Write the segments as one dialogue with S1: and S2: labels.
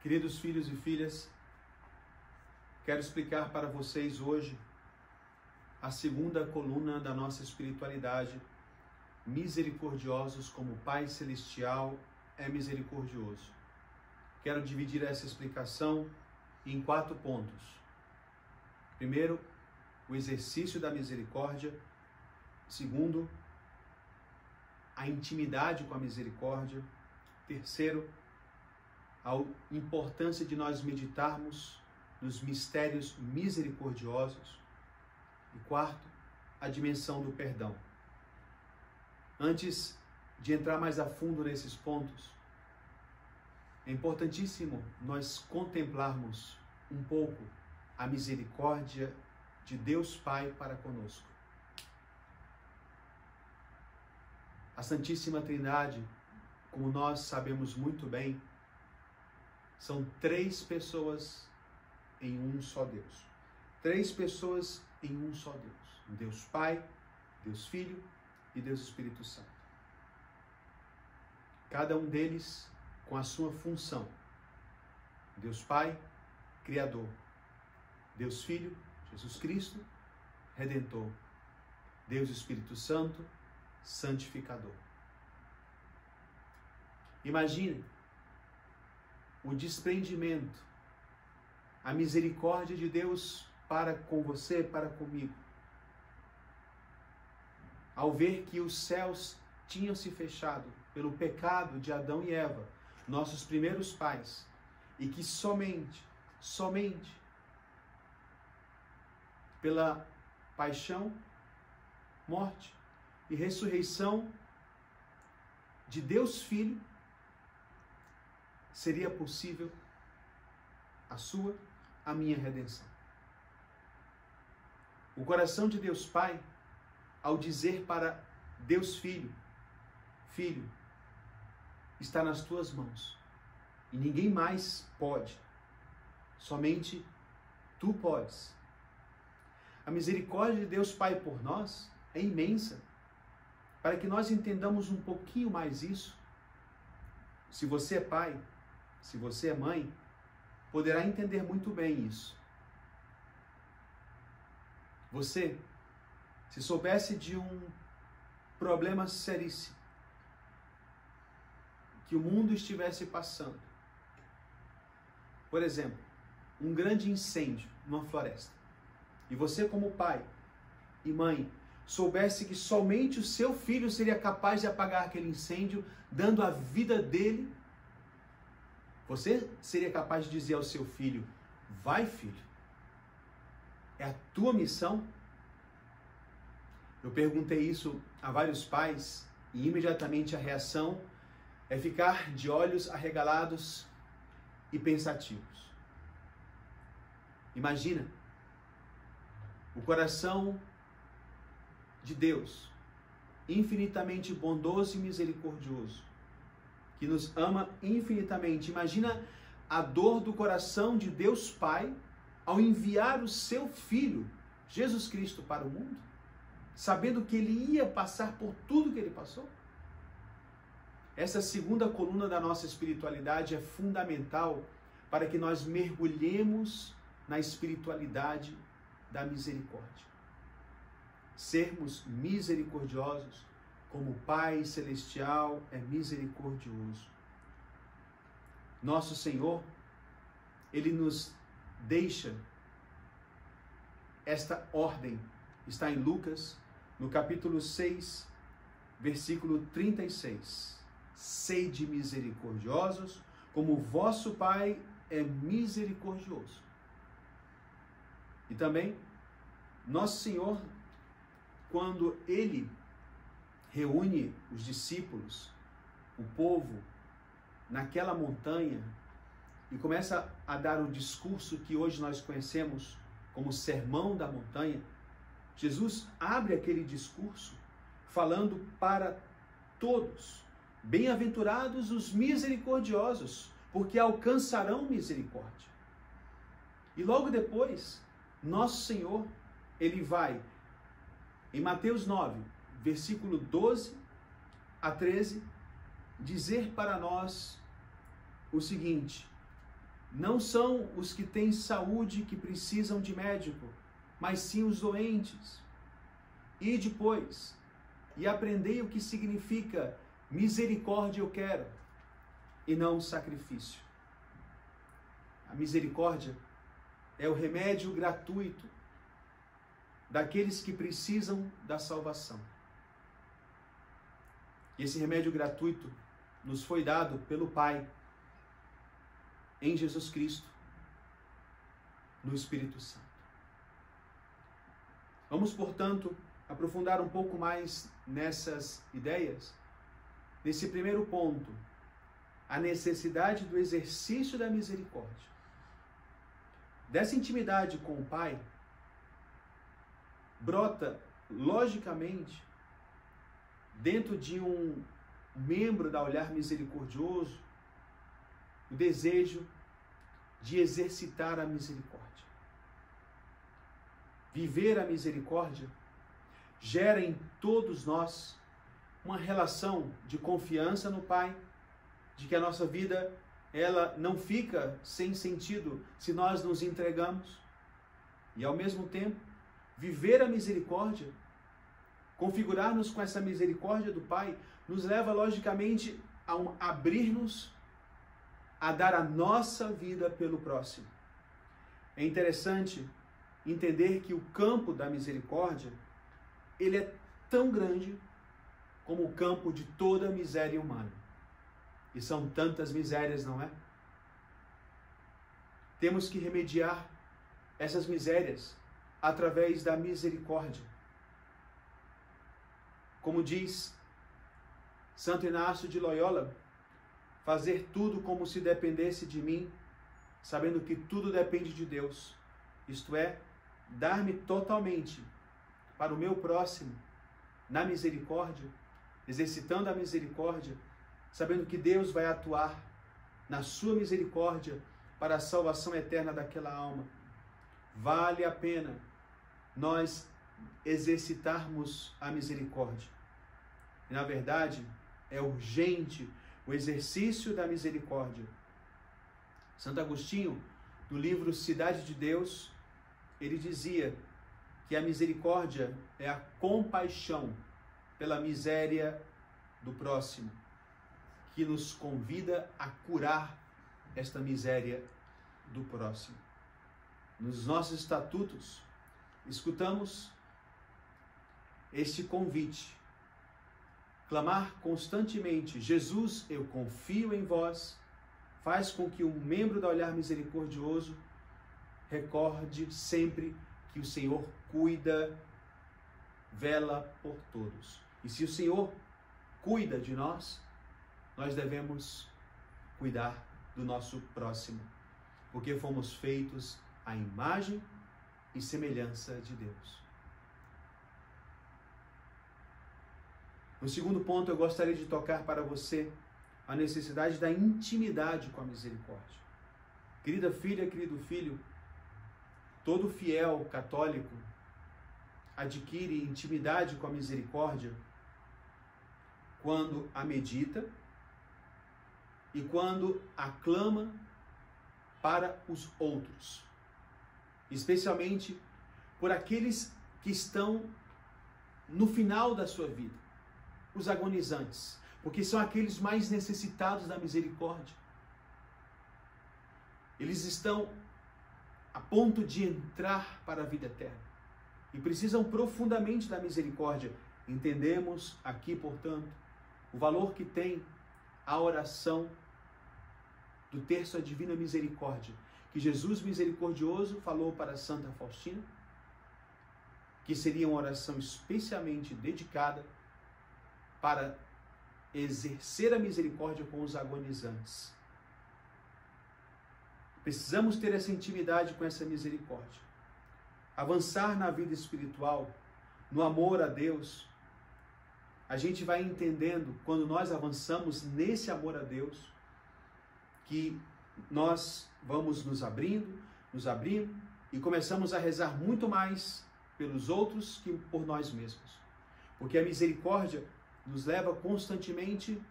S1: Queridos filhos e filhas, quero explicar para vocês hoje a segunda coluna da nossa espiritualidade, misericordiosos como o Pai Celestial é misericordioso. Quero dividir essa explicação em 4 pontos. Primeiro, o exercício da misericórdia. Segundo, a intimidade com a misericórdia. Terceiro, a importância de nós meditarmos nos mistérios misericordiosos. E quarto, a dimensão do perdão. Antes de entrar mais a fundo nesses pontos, é importantíssimo nós contemplarmos um pouco a misericórdia de Deus Pai para conosco. A Santíssima Trindade, como nós sabemos muito bem, são 3 pessoas em um só Deus. 3 pessoas em um só Deus. Deus Pai, Deus Filho e Deus Espírito Santo. Cada um deles com a sua função. Deus Pai, Criador. Deus Filho, Jesus Cristo, Redentor. Deus Espírito Santo, Santificador. Imagine o desprendimento, a misericórdia de Deus para com você, para comigo. Ao ver que os céus tinham se fechado pelo pecado de Adão e Eva, nossos primeiros pais, e que somente pela paixão, morte e ressurreição de Deus Filho, seria possível a minha redenção. O coração de Deus Pai, ao dizer para Deus Filho, Filho, está nas tuas mãos e ninguém mais pode, somente tu podes. A misericórdia de Deus Pai por nós é imensa. Para que nós entendamos um pouquinho mais isso, se você é pai, se você é mãe, poderá entender muito bem isso. Você, se soubesse de um problema seríssimo que o mundo estivesse passando, por exemplo, um grande incêndio numa floresta, e você como pai e mãe soubesse que somente o seu filho seria capaz de apagar aquele incêndio, dando a vida dele, você seria capaz de dizer ao seu filho: vai, filho, é a tua missão? Eu perguntei isso a vários pais e imediatamente a reação é ficar de olhos arregalados e pensativos. Imagina o coração de Deus, infinitamente bondoso e misericordioso, que nos ama infinitamente. Imagina a dor do coração de Deus Pai ao enviar o seu Filho, Jesus Cristo, para o mundo, sabendo que ele ia passar por tudo que ele passou. Essa segunda coluna da nossa espiritualidade é fundamental para que nós mergulhemos na espiritualidade da misericórdia. Sermos misericordiosos como o Pai Celestial é misericordioso. Nosso Senhor, Ele nos deixa esta ordem. Está em Lucas, no capítulo 6, versículo 36. Sede misericordiosos, como o vosso Pai é misericordioso. E também, Nosso Senhor, quando Ele reúne os discípulos, o povo, naquela montanha e começa a dar o discurso que hoje nós conhecemos como Sermão da Montanha, Jesus abre aquele discurso falando para todos: bem-aventurados os misericordiosos, porque alcançarão misericórdia. E logo depois, Nosso Senhor, Ele vai, em Mateus 9, versículo 12 a 13, dizer para nós o seguinte: não são os que têm saúde que precisam de médico, mas sim os doentes. E depois, e aprendei o que significa misericórdia eu quero, e não sacrifício. A misericórdia é o remédio gratuito daqueles que precisam da salvação. E esse remédio gratuito nos foi dado pelo Pai, em Jesus Cristo, no Espírito Santo. Vamos, portanto, aprofundar um pouco mais nessas ideias. Nesse primeiro ponto, a necessidade do exercício da misericórdia. Dessa intimidade com o Pai, brota, logicamente, dentro de um membro da Olhar Misericordioso, o desejo de exercitar a misericórdia. Viver a misericórdia gera em todos nós uma relação de confiança no Pai, de que a nossa vida ela não fica sem sentido se nós nos entregamos. E ao mesmo tempo, viver a misericórdia, configurar-nos com essa misericórdia do Pai, nos leva logicamente a abrir-nos a dar a nossa vida pelo próximo. É interessante entender que o campo da misericórdia, ele é tão grande como o campo de toda a miséria humana. E são tantas misérias, não é? Temos que remediar essas misérias através da misericórdia. Como diz Santo Inácio de Loyola, fazer tudo como se dependesse de mim, sabendo que tudo depende de Deus. Isto é, dar-me totalmente para o meu próximo na misericórdia, exercitando a misericórdia, sabendo que Deus vai atuar na sua misericórdia para a salvação eterna daquela alma. Vale a pena nós exercitarmos a misericórdia. E, na verdade, é urgente o exercício da misericórdia. Santo Agostinho, no livro Cidade de Deus, ele dizia que a misericórdia é a compaixão pela miséria do próximo, que nos convida a curar esta miséria do próximo. Nos nossos estatutos, escutamos este convite. Clamar constantemente: Jesus, eu confio em vós, faz com que um membro da Olhar Misericordioso recorde sempre que o Senhor cuida, vela por todos. E se o Senhor cuida de nós, nós devemos cuidar do nosso próximo, porque fomos feitos à imagem e semelhança de Deus. No segundo ponto, eu gostaria de tocar para você a necessidade da intimidade com a misericórdia. Querida filha, querido filho, todo fiel católico adquire intimidade com a misericórdia quando a medita e quando a clama para os outros, especialmente por aqueles que estão no final da sua vida, os agonizantes, porque são aqueles mais necessitados da misericórdia. Eles estão a ponto de entrar para a vida eterna e precisam profundamente da misericórdia. Entendemos aqui, portanto, o valor que tem a oração do terço à Divina Misericórdia, que Jesus misericordioso falou para Santa Faustina, que seria uma oração especialmente dedicada para exercer a misericórdia com os agonizantes. Precisamos ter essa intimidade com essa misericórdia. Avançar na vida espiritual, no amor a Deus. A gente vai entendendo, quando nós avançamos nesse amor a Deus, que nós vamos nos abrindo e começamos a rezar muito mais pelos outros que por nós mesmos. Porque a misericórdia nos leva constantemente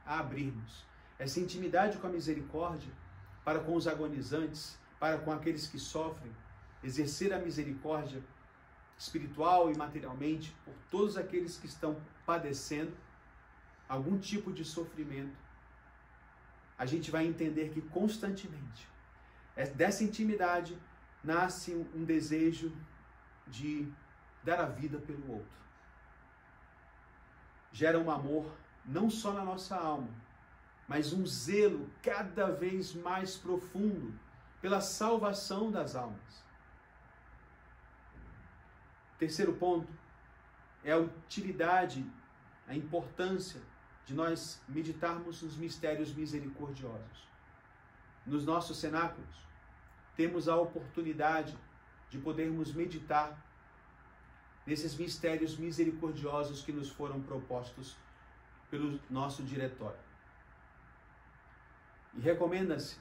S1: a abrirmos. Essa intimidade com a misericórdia para com os agonizantes, para com aqueles que sofrem, exercer a misericórdia espiritual e materialmente por todos aqueles que estão padecendo algum tipo de sofrimento, a gente vai entender que constantemente dessa intimidade nasce um desejo de dar a vida pelo outro. Gera um amor não só na nossa alma, mas um zelo cada vez mais profundo pela salvação das almas. Terceiro ponto é a utilidade, a importância de nós meditarmos nos mistérios misericordiosos. Nos nossos cenáculos, temos a oportunidade de podermos meditar nesses mistérios misericordiosos que nos foram propostos pelo nosso diretório. E recomenda-se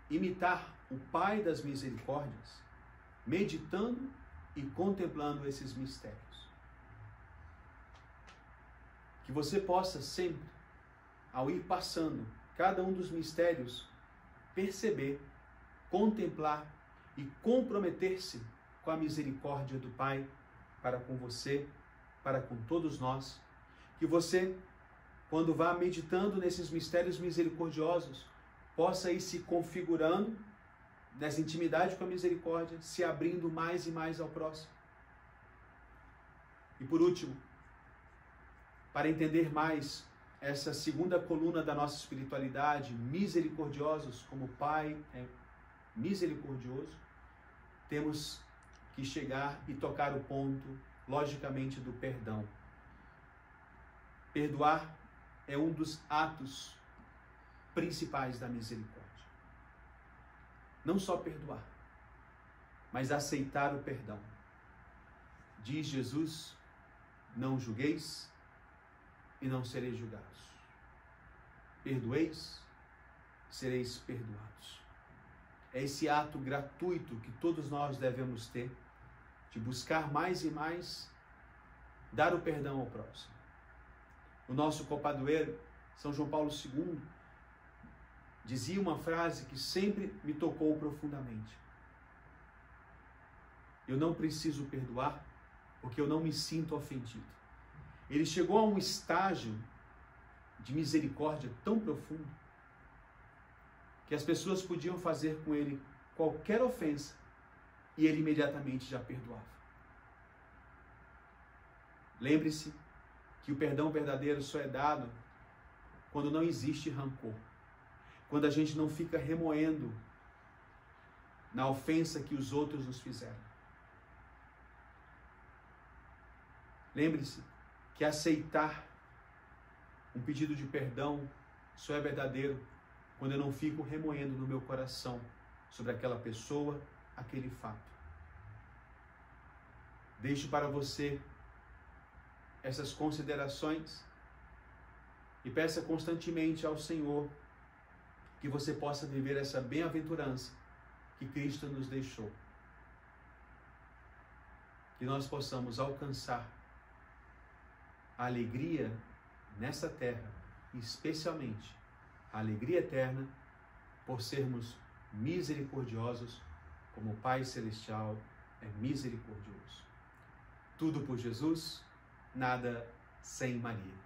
S1: imitar o Pai das Misericórdias, meditando e contemplando esses mistérios. Que você possa sempre, ao ir passando cada um dos mistérios, perceber, contemplar e comprometer-se com a misericórdia do Pai para com você, para com todos nós. Que você, quando vá meditando nesses mistérios misericordiosos, possa ir se configurando nessa intimidade com a misericórdia, se abrindo mais e mais ao próximo. E por último, para entender mais essa segunda coluna da nossa espiritualidade, misericordiosos, como o Pai é misericordioso, temos que chegar e tocar o ponto, logicamente, do perdão. Perdoar é um dos atos principais da misericórdia. Não só perdoar, mas aceitar o perdão. Diz Jesus: não julgueis e não sereis julgados. Perdoeis, sereis perdoados. É esse ato gratuito que todos nós devemos ter, de buscar mais e mais dar o perdão ao próximo. O nosso copadroeiro, São João Paulo II, dizia uma frase que sempre me tocou profundamente: eu não preciso perdoar porque eu não me sinto ofendido. Ele chegou a um estágio de misericórdia tão profundo que as pessoas podiam fazer com ele qualquer ofensa e ele imediatamente já perdoava. Lembre-se que o perdão verdadeiro só é dado quando não existe rancor, quando a gente não fica remoendo na ofensa que os outros nos fizeram. Lembre-se que aceitar um pedido de perdão só é verdadeiro quando eu não fico remoendo no meu coração sobre aquela pessoa, aquele fato. Deixo para você essas considerações e peça constantemente ao Senhor que você possa viver essa bem-aventurança que Cristo nos deixou. Que nós possamos alcançar a alegria nessa terra, e especialmente a alegria eterna por sermos misericordiosos como o Pai Celestial é misericordioso. Tudo por Jesus, nada sem Maria.